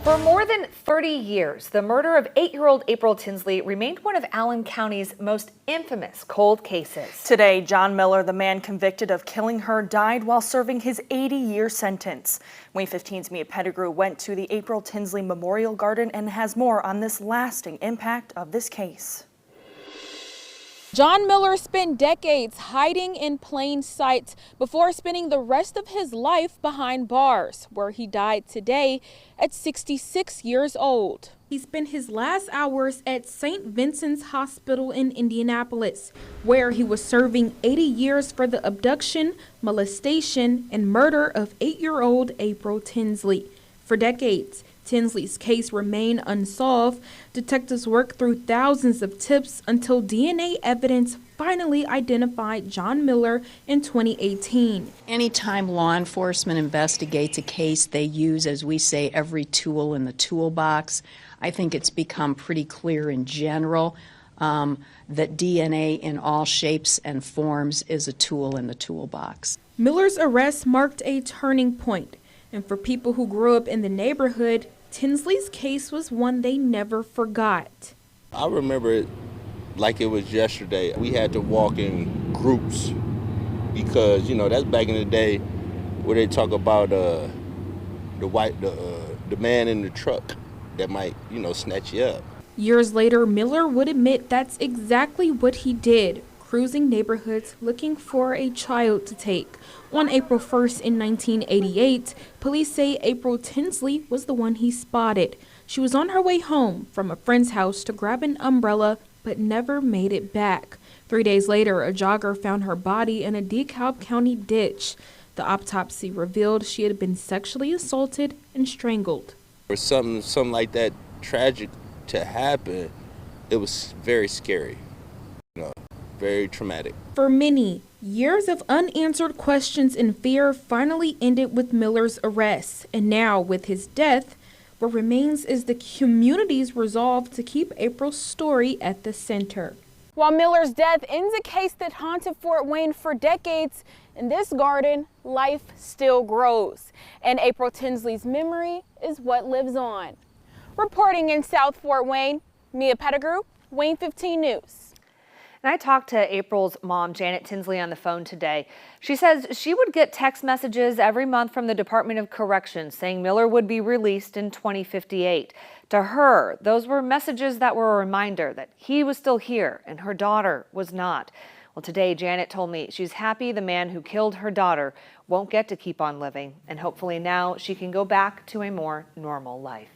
For more than 30 years, the murder of 8-year-old April Tinsley remained one of Allen County's most infamous cold cases. Today, John Miller, the man convicted of killing her, died while serving his 80-year sentence. WANE 15's Mia Pettigrew went to the April Tinsley Memorial Garden and has more on this lasting impact of this case. John Miller spent decades hiding in plain sight before spending the rest of his life behind bars, where he died today at 66 years old. He spent his last hours at St. Vincent's Hospital in Indianapolis, where he was serving 80 years for the abduction, molestation, and murder of 8-year-old April Tinsley. For decades, Tinsley's case remained unsolved. Detectives worked through thousands of tips until DNA evidence finally identified John Miller in 2018. Anytime law enforcement investigates a case, they use, as we say, every tool in the toolbox. I think it's become pretty clear in general that DNA in all shapes and forms is a tool in the toolbox. Miller's arrest marked a turning point. And for people who grew up in the neighborhood, Tinsley's case was one they never forgot. I remember it like it was yesterday. We had to walk in groups because, you know, that's back in the day where they talk about the man in the truck that might, you know, snatch you up. Years later, Miller would admit that's exactly what he did, cruising neighborhoods looking for a child to take. On April 1st in 1988, police say April Tinsley was the one he spotted. She was on her way home from a friend's house to grab an umbrella, but never made it back. 3 days later, a jogger found her body in a DeKalb County ditch. The autopsy revealed she had been sexually assaulted and strangled. For something like that tragic to happen, it was very scary, you know, very traumatic. For many, years of unanswered questions and fear finally ended with Miller's arrest. And now, with his death, what remains is the community's resolve to keep April's story at the center. While Miller's death ends a case that haunted Fort Wayne for decades, in this garden, life still grows. And April Tinsley's memory is what lives on. Reporting in South Fort Wayne, Mia Pettigrew, WANE 15 News. And I talked to April's mom, Janet Tinsley, on the phone today. She says she would get text messages every month from the Department of Corrections saying Miller would be released in 2058. To her, those were messages that were a reminder that he was still here and her daughter was not. Well, today, Janet told me she's happy the man who killed her daughter won't get to keep on living, and hopefully now she can go back to a more normal life.